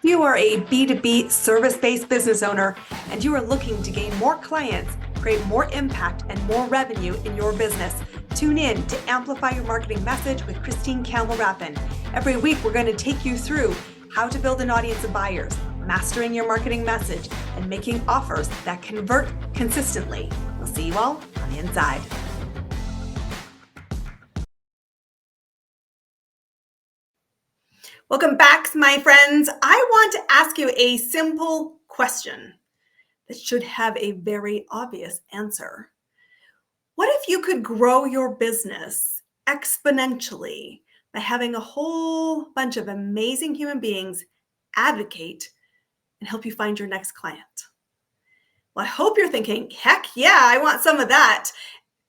You are a B2B service-based business owner and you are looking to gain more clients, create more impact and more revenue in your business. Tune in to Amplify Your Marketing Message with Christine Campbell-Rappin. Every week, we're going to take you through how to build an audience of buyers, mastering your marketing message, and making offers that convert consistently. We'll see you all on the inside. Welcome back, my friends. I want to ask you a simple question that should have a very obvious answer. What if you could grow your business exponentially by having a whole bunch of amazing human beings advocate and help you find your next client? Well, I hope you're thinking, heck yeah, I want some of that,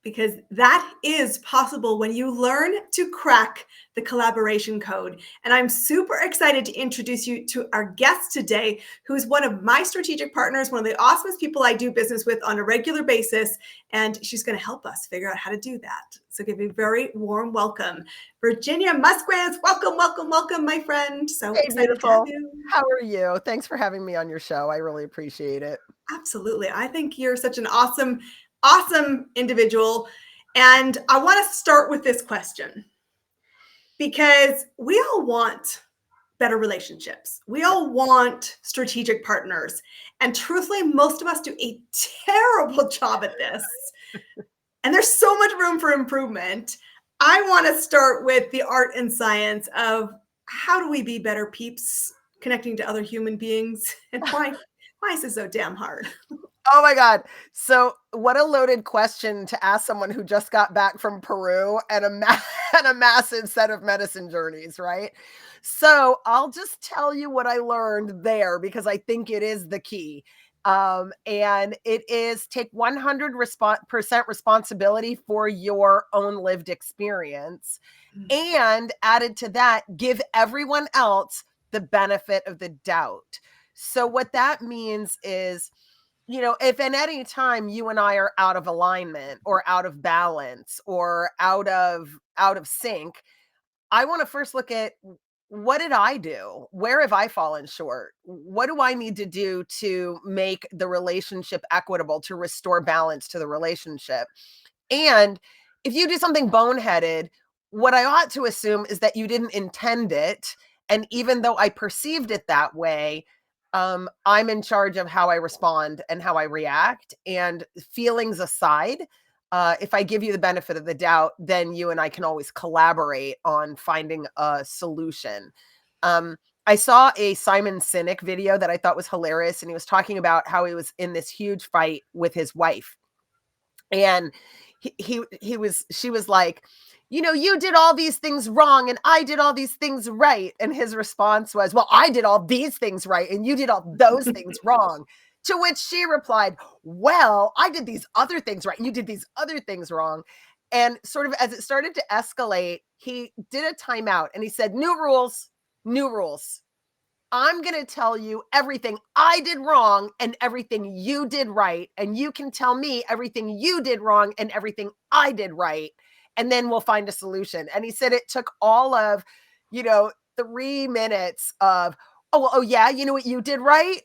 because that is possible when you learn to crack the collaboration code. And I'm super excited to introduce you to our guest today, who is one of my strategic partners, one of the awesomest people I do business with on a regular basis. And she's going to help us figure out how to do that. So give a very warm welcome, Virginia Muzquiz. Welcome, welcome, welcome, my friend. So hey, excited beautiful. to have you. How are you? Thanks for having me on your show. I really appreciate it. Absolutely. I think you're such an awesome individual. And I want to start with this question, because we all want better relationships. We all want strategic partners. And truthfully, most of us do a terrible job at this. And there's so much room for improvement. I want to start with the art and science of how do we be better peeps connecting to other human beings, and why is this so damn hard? Oh my God. So what a loaded question to ask someone who just got back from Peru and a massive set of medicine journeys, right? So I'll just tell you what I learned there, because I think it is the key. And it is take 100% responsibility for your own lived experience. And added to that, give everyone else the benefit of the doubt. So what that means is, if at any time you and I are out of alignment or out of balance or out of sync, I want to first look at, what did I do? Where have I fallen short? What do I need to do to make the relationship equitable, to restore balance to the relationship? And if you do something boneheaded, what I ought to assume is that you didn't intend it. And even though I perceived it that way, I'm in charge of how I respond and how I react. And feelings aside, if I give you the benefit of the doubt, then you and I can always collaborate on finding a solution. I saw a Simon Sinek video that I thought was hilarious. And he was talking about how he was in this huge fight with his wife. And she was like, you did all these things wrong and I did all these things right. And his response was, well, I did all these things right and you did all those things wrong. To which she replied, well, I did these other things right and you did these other things wrong. And sort of as it started to escalate, he did a timeout and he said, new rules, new rules. I'm going to tell you everything I did wrong and everything you did right. And you can tell me everything you did wrong and everything I did right. And then we'll find a solution. And he said it took all of, 3 minutes of, oh yeah, you know what you did right?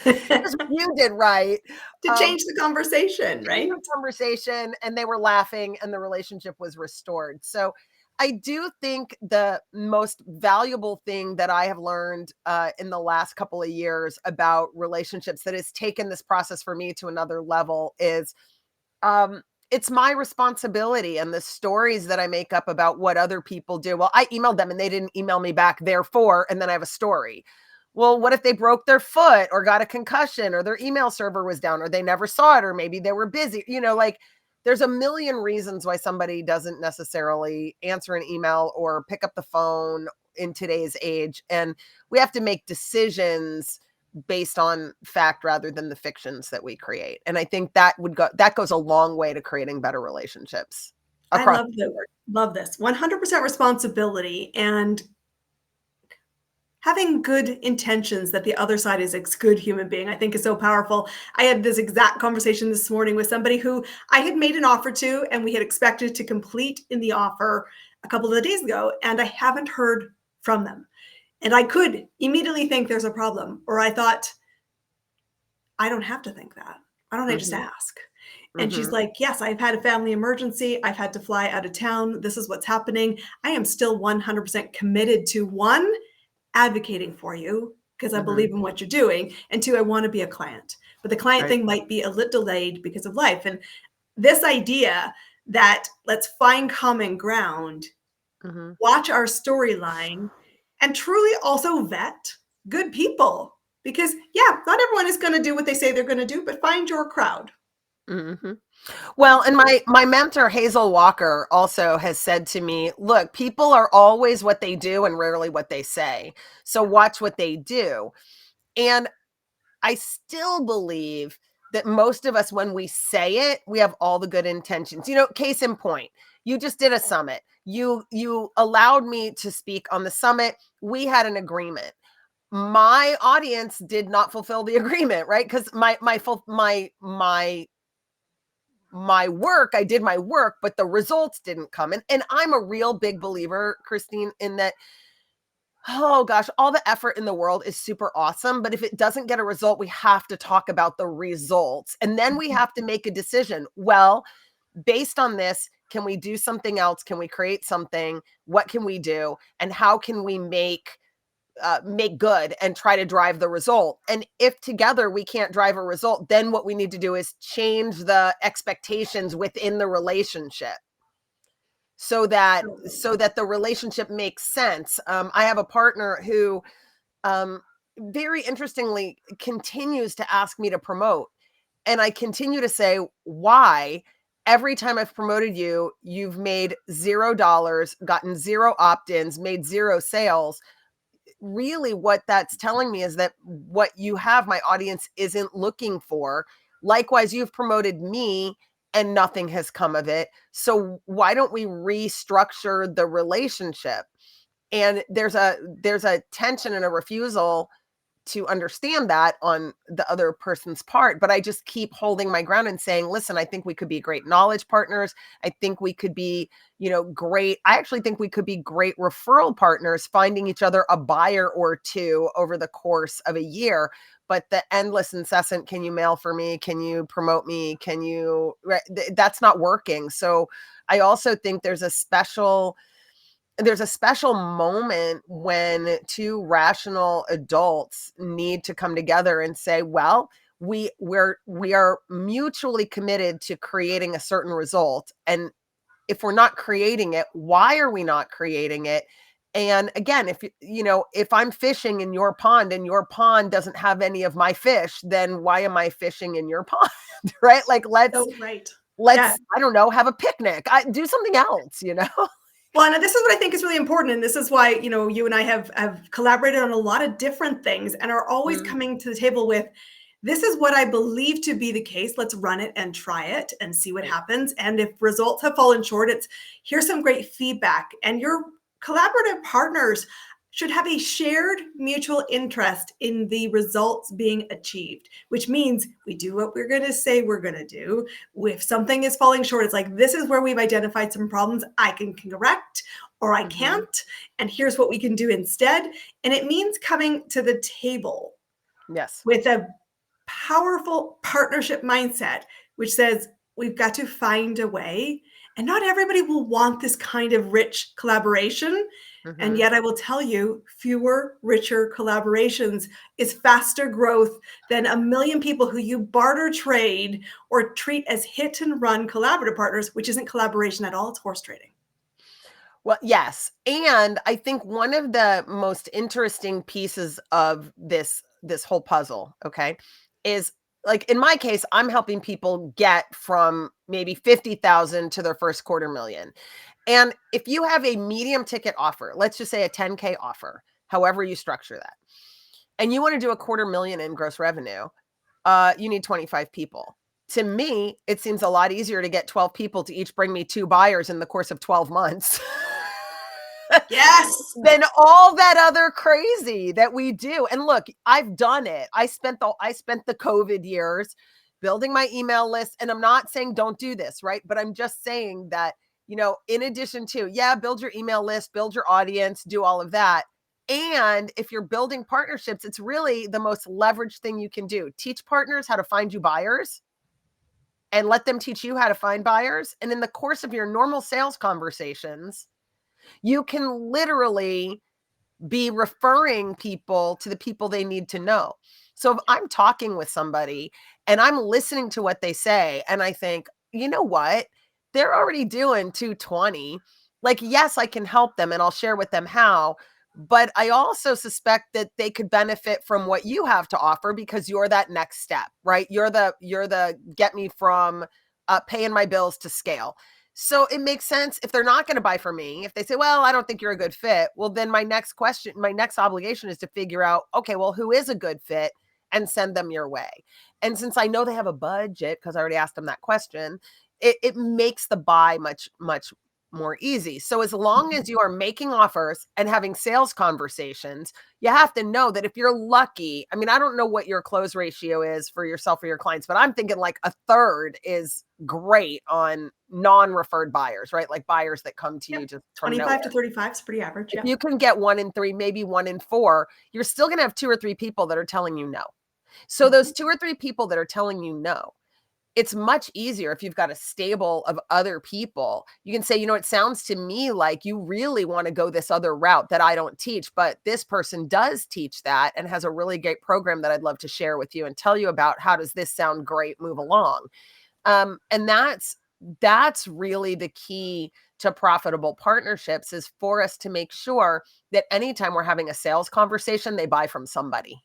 Here's what you did right. To change the conversation, right? Conversation, and they were laughing and the relationship was restored. So I do think the most valuable thing that I have learned in the last couple of years about relationships that has taken this process for me to another level is it's my responsibility, and the stories that I make up about what other people do. Well, I emailed them and they didn't email me back, therefore, and then I have a story. Well, what if they broke their foot or got a concussion or their email server was down or they never saw it or maybe they were busy, there's a million reasons why somebody doesn't necessarily answer an email or pick up the phone in today's age. And we have to make decisions based on fact rather than the fictions that we create. And I think that goes a long way to creating better relationships. I love this 100% responsibility and having good intentions that the other side is a good human being, I think is so powerful. I had this exact conversation this morning with somebody who I had made an offer to, and we had expected to complete in the offer a couple of days ago, and I haven't heard from them. And I could immediately think there's a problem, or I thought, I don't have to think that. Why don't I just Mhm. ask? And she's Mhm. like, yes, I've had a family emergency. I've had to fly out of town. This is what's happening. I am still 100% committed to one, advocating for you because I believe Mhm. in what you're doing. And two, I want to be a client. But the client Right. thing might be a little delayed because of life. And this idea that let's find common ground, Mhm. watch our storyline, and truly also vet good people. Because, yeah, not everyone is going to do what they say they're going to do, but find your crowd. Mhm. Well, and my mentor Hazel Walker also has said to me, "Look, people are always what they do and rarely what they say. So watch what they do." And I still believe that most of us, when we say it, we have all the good intentions. Case in point, you just did a summit. You allowed me to speak on the summit. We had an agreement. My audience did not fulfill the agreement, right? Because my work, I did my work, but the results didn't come. And I'm a real big believer, Christine, in that, oh gosh, all the effort in the world is super awesome. But if it doesn't get a result, we have to talk about the results. And then we have to make a decision. Well, based on this, can we do something else? Can we create something? What can we do? And how can we make good and try to drive the result? And if together we can't drive a result, then what we need to do is change the expectations within the relationship so that the relationship makes sense. I have a partner who um, very interestingly continues to ask me to promote, and I continue to say, why? Every time I've promoted you, you've made $0, gotten zero opt-ins, made zero sales. Really what that's telling me is that what you have, my audience isn't looking for. Likewise, you've promoted me and nothing has come of it. So why don't we restructure the relationship? And there's a tension and a refusal to understand that on the other person's part. But I just keep holding my ground and saying, listen, I think we could be great knowledge partners. I think we could be, great. I actually think we could be great referral partners, finding each other a buyer or two over the course of a year. But the endless, incessant, can you mail for me? Can you promote me? Can you, right, that's not working. So I also think there's a special moment when two rational adults need to come together and say, well, we are mutually committed to creating a certain result. And if we're not creating it, why are we not creating it? And again, if I'm fishing in your pond and your pond doesn't have any of my fish, then why am I fishing in your pond? Right? Like let's So, right. Yeah. let's I don't know, have a picnic. Do something else. Well, and this is what I think is really important. And this is why, you and I have collaborated on a lot of different things and are always Mm, coming to the table with, this is what I believe to be the case. Let's run it and try it and see what right. happens. And if results have fallen short, here's some great feedback. And your collaborative partners should have a shared mutual interest in the results being achieved, which means we do what we're going to say we're going to do. If something is falling short, it's like, this is where we've identified some problems I can correct or I Mhm. can't. And here's what we can do instead. And it means coming to the table Yes. with a powerful partnership mindset, which says we've got to find a way. And not everybody will want this kind of rich collaboration. And Mhm. yet, I will tell you, fewer, richer collaborations is faster growth than a million people who you barter trade or treat as hit and run collaborative partners, which isn't collaboration at all. It's horse trading. Well, yes. And I think one of the most interesting pieces of this whole puzzle, okay, is like in my case, I'm helping people get from maybe 50,000 to their first quarter million. And if you have a medium ticket offer, let's just say a 10K offer, however you structure that, and you want to do a quarter million in gross revenue, you need 25 people. To me, it seems a lot easier to get 12 people to each bring me 2 buyers in the course of 12 months Yes. than all that other crazy that we do. And look, I've done it. I spent the COVID years building my email list, and I'm not saying don't do this, right? But I'm just saying that, in addition to, yeah, build your email list, build your audience, do all of that. And if you're building partnerships, it's really the most leveraged thing you can do. Teach partners how to find you buyers and let them teach you how to find buyers. And in the course of your normal sales conversations, you can literally be referring people to the people they need to know. So if I'm talking with somebody and I'm listening to what they say and I think, you know what? They're already doing 220. Like, yes, I can help them and I'll share with them how, but I also suspect that they could benefit from what you have to offer because you're that next step, right? You're the get me from paying my bills to scale. So it makes sense if they're not going to buy from me. If they say, well, I don't think you're a good fit. Well, then my next question, my next obligation is to figure out, okay, well, who is a good fit and send them your way. And since I know they have a budget, because I already asked them that question, it makes the buy much, much more easy. So as long as you are making offers and having sales conversations, you have to know that if you're lucky, I mean, I don't know what your close ratio is for yourself or your clients, but I'm thinking like a third is great on non-referred buyers, right? Like buyers that come to you just from 25 nowhere. to 35 is pretty average. If Yeah. you can get 1 in 3, maybe 1 in 4, you're still going to have 2 or 3 people that are telling you no. So those 2 or 3 people that are telling you no, it's much easier if you've got a stable of other people. You can say, you know, it sounds to me like you really want to go this other route that I don't teach, but this person does teach that and has a really great program that I'd love to share with you and tell you about. How does this sound? Great, move along. And that's really the key to profitable partnerships, is for us to make sure that anytime we're having a sales conversation, they buy from somebody,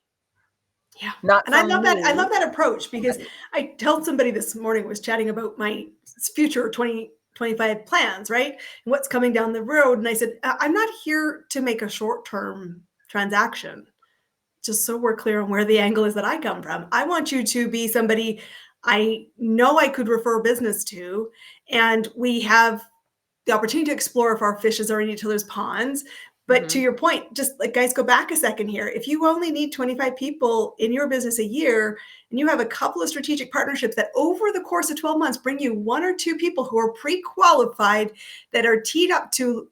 Yeah. not And I from love that. I me. love that approach because Right. I told somebody this morning, was chatting about my future 2025 plans, right? And what's coming down the road. And I said, I'm not here to make a short-term transaction. Just so we're clear on where the angle is that I come from. I want you to be somebody I know I could refer business to, and we have the opportunity to explore if our fishes are in each other's ponds. But to Mhm. your point, just like, guys, go back a second here. If you only need 25 people in your business a year, and you have a couple of strategic partnerships that over the course of 12 months bring you 1 or 2 people who are pre-qualified, that are teed up to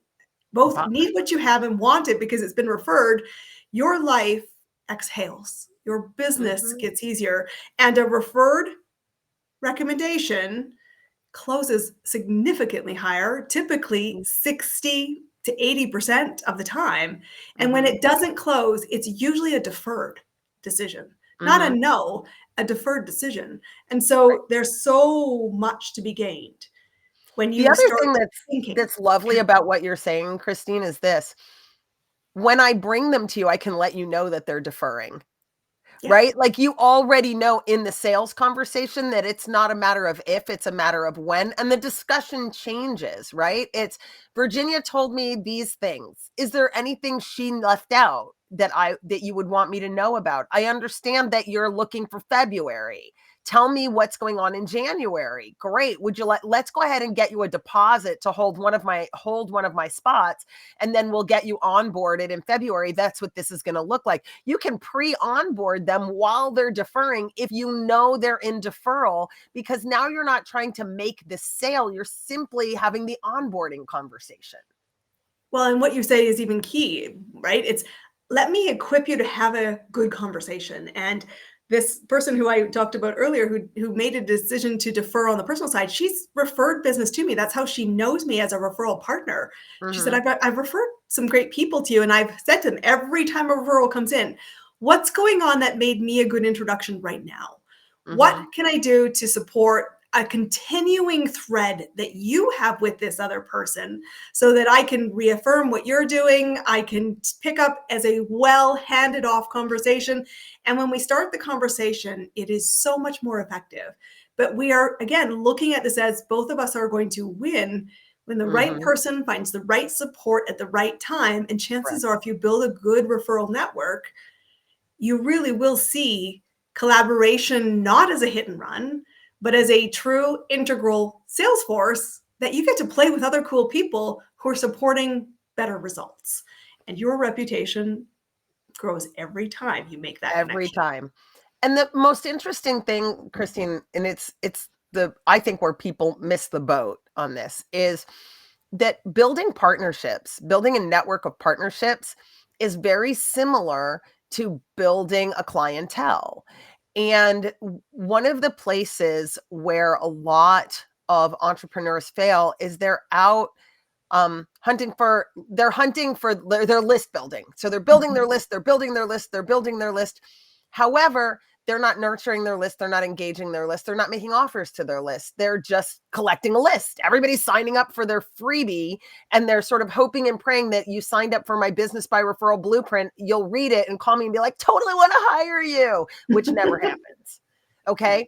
both Buy. need what you have and want it because it's been referred, your life exhales. Your business Mhm. gets easier. And a referred recommendation closes significantly higher, typically 60 to 80% of the time. And when Mhm. it doesn't close, it's usually a deferred decision, not a Mhm. no, a deferred decision. And Right. so there's so much to be gained when The you other start thing that's thinking. that's lovely about what you're saying, Christine, is this: when I bring them to you, I can let you know that they're deferring. Yeah. Right? Like, you already know in the sales conversation that it's not a matter of if, it's a matter of when, and the discussion changes, right? It's, Virginia told me these things. Is there anything she left out that you would want me to know about? I understand that you're looking for February. Tell me what's going on in January. Great. Would you let's go ahead and get you a deposit to hold one of my spots, and then we'll get you onboarded in February. That's what this is going to look like. You can pre-onboard them while they're deferring if you know they're in deferral, because now you're not trying to make the sale. You're simply having the onboarding conversation. Well, and what you say is even key, right? It's, let me equip you to have a good conversation. And this person who I talked about earlier, who made a decision to defer on the personal side, she's referred business to me. That's how she knows me, as a referral partner. She said, Mhm. I've referred some great people to you. And I've said to them, every time a referral comes in, what's going on that made me a good introduction right now? What Mhm. can I do to support a continuing thread that you have with this other person, so that I can reaffirm what you're doing? I can pick up as a well handed off conversation. And when we start the conversation, it is so much more effective. But we are, again, looking at this as both of us are going to win when the right Mhm. person finds the right support at the right time. And Right. chances are, if you build a good referral network, you really will see collaboration not as a hit and run, but as a true integral sales force that you get to play with other cool people who are supporting better results. And your reputation grows every time you make that Every connection. time. And the most interesting thing, Christine, and it's the I think where people miss the boat on this, is that building partnerships, building a network of partnerships is very similar to building a clientele. And one of the places where a lot of entrepreneurs fail is they're out hunting for their list building. So they're building their list, they're building their list, they're building their list. However, they're not nurturing their list, they're not engaging their list, they're not making offers to their list. They're just collecting a list. Everybody's signing up for their freebie, and they're sort of hoping and praying that you signed up for my business by referral blueprint. You'll read it and call me and be like, totally want to hire you, which never happens. Okay.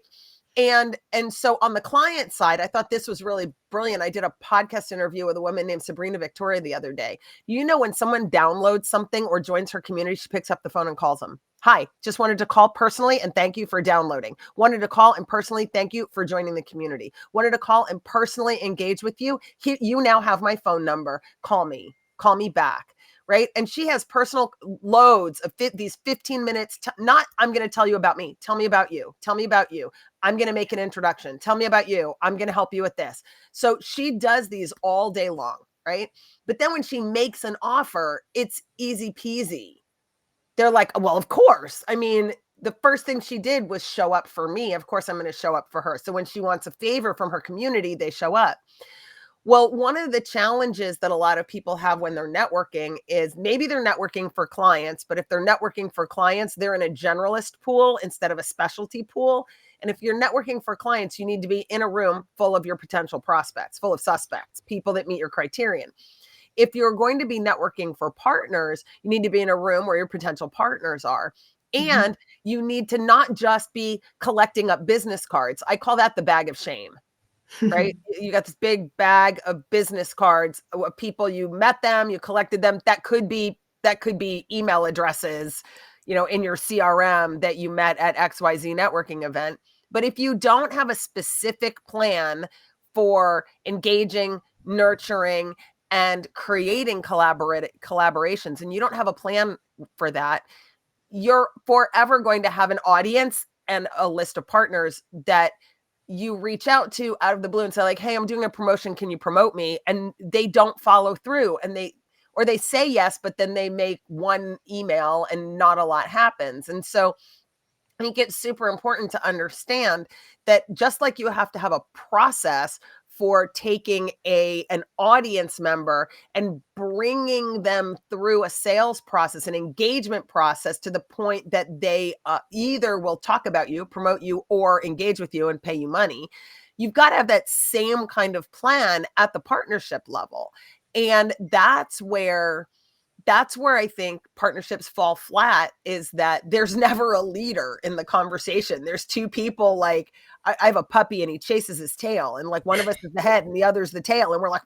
And so on the client side, I thought this was really brilliant. I did a podcast interview with a woman named Sabrina Victoria the other day. You know, when someone downloads something or joins her community, she picks up the phone and calls them. Hi, just wanted to call personally and thank you for downloading. Wanted to call and personally thank you for joining the community. Wanted to call and personally engage with you. You now have my phone number. Call me back. Right. And she has personal loads of these 15 minutes. Not, I'm going to tell you about me. Tell me about you. Tell me about you. I'm going to make an introduction. Tell me about you. I'm going to help you with this. So she does these all day long. Right. But then when she makes an offer, it's easy peasy. They're like, well, of course. I mean, the first thing she did was show up for me. Of course, I'm going to show up for her. So when she wants a favor from her community, they show up. Well, one of the challenges that a lot of people have when they're networking is maybe they're networking for clients, but if they're networking for clients, they're in a generalist pool instead of a specialty pool. And if you're networking for clients, you need to be in a room full of your potential prospects, full of suspects, people that meet your criterion. If you're going to be networking for partners, you need to be in a room where your potential partners are. And you need to not just be collecting up business cards. I call that the bag of shame. Right? You got this big bag of business cards of people, you met them, you collected them. That could be email addresses, in your CRM that you met at XYZ networking event. But if you don't have a specific plan for engaging, nurturing, and creating collaborations, and you don't have a plan for that, you're forever going to have an audience and a list of partners that you reach out to out of the blue and say like, hey, I'm doing a promotion. Can you promote me? And they don't follow through, and they say yes, but then they make one email and not a lot happens. And so I think it's super important to understand that just like you have to have a process for taking an audience member and bringing them through a sales process, an engagement process to the point that they either will talk about you, promote you, or engage with you and pay you money. You've got to have that same kind of plan at the partnership level. And that's where I think partnerships fall flat, is that there's never a leader in the conversation. There's two people, like I have a puppy and he chases his tail, and like one of us is the head and the other's the tail, and we're like,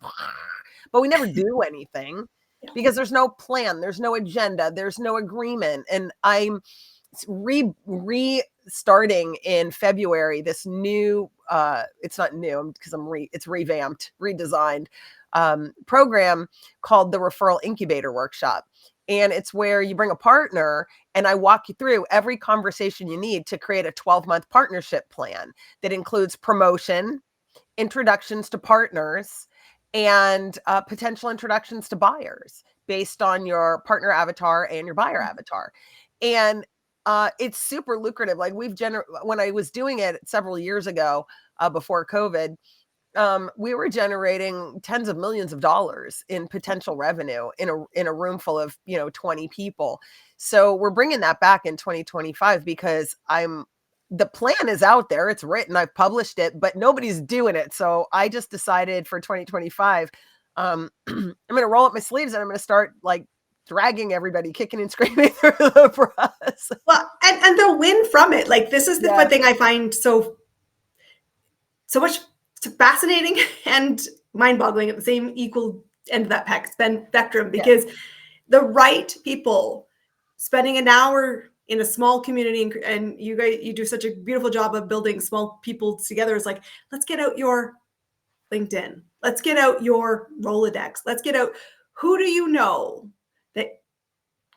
but we never do anything because there's no plan, there's no agenda, there's no agreement. And I'm restarting in February this new, it's not new because it's revamped, redesigned program called the Referral Incubator Workshop. And it's where you bring a partner and I walk you through every conversation you need to create a 12-month partnership plan that includes promotion, introductions to partners, and potential introductions to buyers based on your partner avatar and your buyer avatar. And it's super lucrative. Like when I was doing it several years ago, before COVID, we were generating tens of millions of dollars in potential revenue in a room full of 20 people. So we're bringing that back in 2025 because the plan is out there, it's written, I've published it, but nobody's doing it. So I just decided for 2025, I'm going to roll up my sleeves and I'm going to start like dragging everybody, kicking and screaming through the process. Well, and they'll win from it. Like this is the fun thing I find so much fascinating and mind-boggling at the same equal end of that spectrum, because the right people spending an hour in a small community, and you do such a beautiful job of building small people together. It's like, let's get out your LinkedIn. Let's get out your Rolodex. Let's get out, who do you know that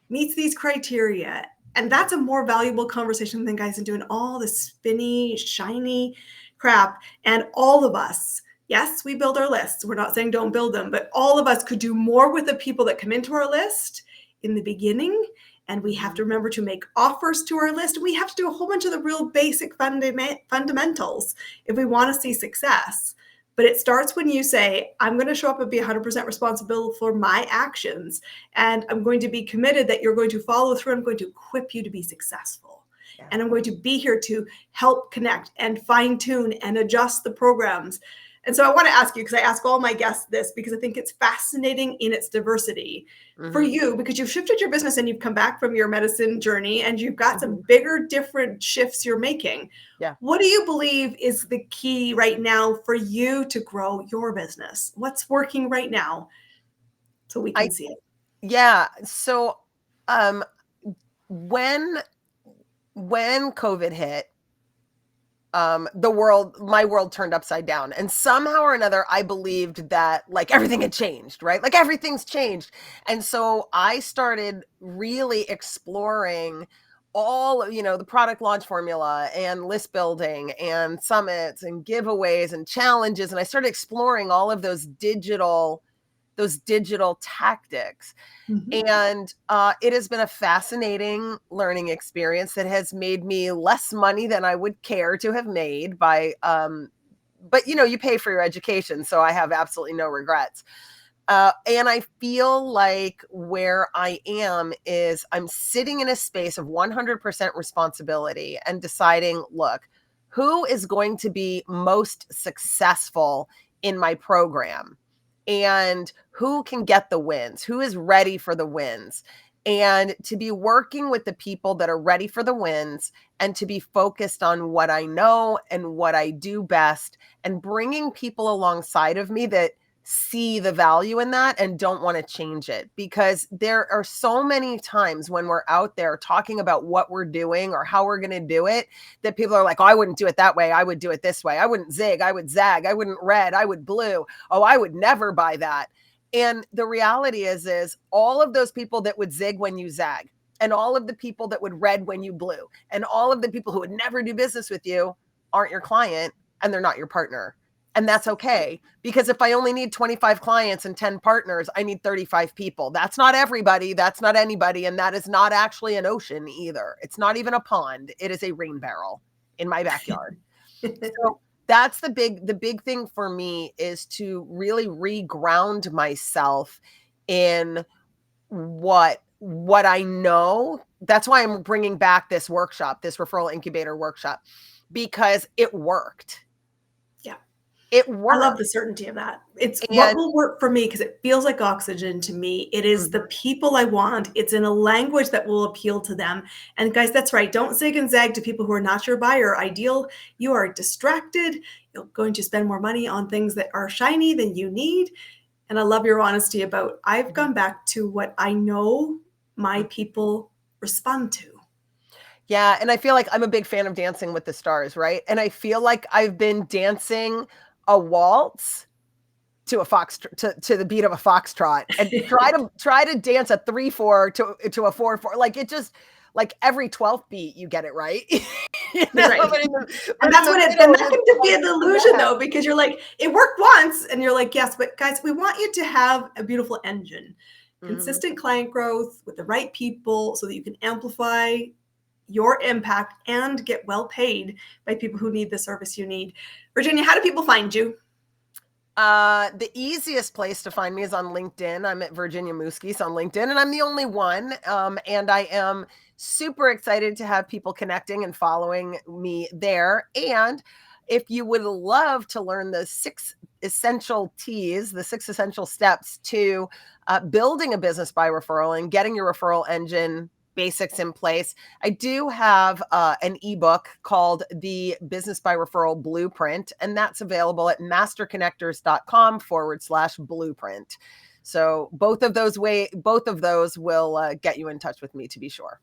meets these criteria? And that's a more valuable conversation than guys and doing all this spinny, shiny crap. And all of us, yes, we build our lists. We're not saying don't build them, but all of us could do more with the people that come into our list in the beginning, and we have to remember to make offers to our list. We have to do a whole bunch of the real basic fundamentals if we want to see success. But it starts when you say, I'm going to show up and be 100% responsible for my actions. And I'm going to be committed that you're going to follow through. I'm going to equip you to be successful. Yeah. And I'm going to be here to help connect and fine tune and adjust the programs. And so I want to ask you, because I ask all my guests this, because I think it's fascinating in its diversity. For you, because you've shifted your business and you've come back from your medicine journey and you've got some bigger, different shifts you're making. Yeah. What do you believe is the key right now for you to grow your business? What's working right now so we can see it? Yeah. So when COVID hit, my world turned upside down. And somehow or another, I believed that like everything had changed, right? Like everything's changed. And so I started really exploring all, the product launch formula and list building and summits and giveaways and challenges. And I started exploring all of those digital tactics. And it has been a fascinating learning experience that has made me less money than I would care to have made by, but you pay for your education. So I have absolutely no regrets. And I feel like where I am is I'm sitting in a space of 100% responsibility and deciding, look, who is going to be most successful in my program? And who can get the wins? Who is ready for the wins? And to be working with the people that are ready for the wins and to be focused on what I know and what I do best and bringing people alongside of me that see the value in that and don't want to change it. Because there are so many times when we're out there talking about what we're doing or how we're going to do it that people are like, oh, I wouldn't do it that way. I would do it this way. I wouldn't zig. I would zag. I wouldn't red. I would blue. Oh, I would never buy that. And the reality is all of those people that would zig when you zag and all of the people that would red when you blue and all of the people who would never do business with you aren't your client and they're not your partner. And that's okay, because if I only need 25 clients and 10 partners, I need 35 people. That's not everybody. That's not anybody. And that is not actually an ocean either. It's not even a pond. It is a rain barrel in my backyard. So that's the big thing for me is to really reground myself in what I know. That's why I'm bringing back this workshop, this referral incubator workshop, because it worked. It works. I love the certainty of that. It's what will work for me because it feels like oxygen to me. It is the people I want. It's in a language that will appeal to them. And guys, that's right. Don't zig and zag to people who are not your buyer ideal. You are distracted. You're going to spend more money on things that are shiny than you need. And I love your honesty about I've gone back to what I know my people respond to. Yeah. And I feel like I'm a big fan of Dancing with the Stars, right? And I feel like I've been dancing a waltz to a to the beat of a foxtrot and try to dance a 3/4 to a 4/4. Like it just like every 12th beat you get it right. Right. And that's what and that can be an illusion though, because you're like, it worked once and you're like, yes, but guys, we want you to have a beautiful engine, consistent client growth with the right people so that you can amplify your impact and get well paid by people who need the service you need. Virginia, how do people find you? The easiest place to find me is on LinkedIn. I'm at Virginia Muzquiz on LinkedIn, and I'm the only one. And I am super excited to have people connecting and following me there. And if you would love to learn the 6 essential T's, the 6 essential steps to building a business by referral and getting your referral engine basics in place, I do have an ebook called the Business by Referral Blueprint, and that's available at masterconnectors.com/blueprint. So both of those will get you in touch with me, to be sure.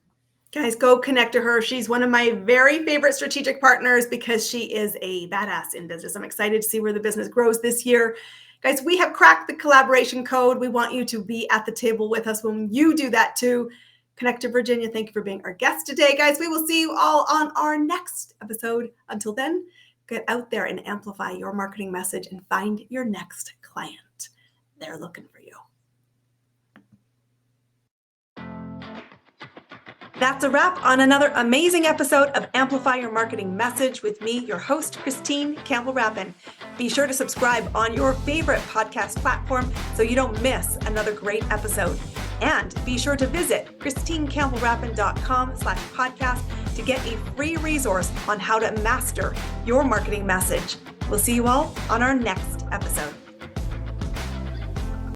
Guys, go connect to her. She's one of my very favorite strategic partners because she is a badass in business. I'm excited to see where the business grows this year. Guys, we have cracked the collaboration code. We want you to be at the table with us when you do that too. Connect to Virginia. Thank you for being our guest today, guys. We will see you all on our next episode. Until then, get out there and amplify your marketing message and find your next client. They're looking for you. That's a wrap on another amazing episode of Amplify Your Marketing Message with me, your host, Christine Campbell-Rappin. Be sure to subscribe on your favorite podcast platform so you don't miss another great episode. And be sure to visit christinecampbellrappin.com/podcast to get a free resource on how to master your marketing message. We'll see you all on our next episode.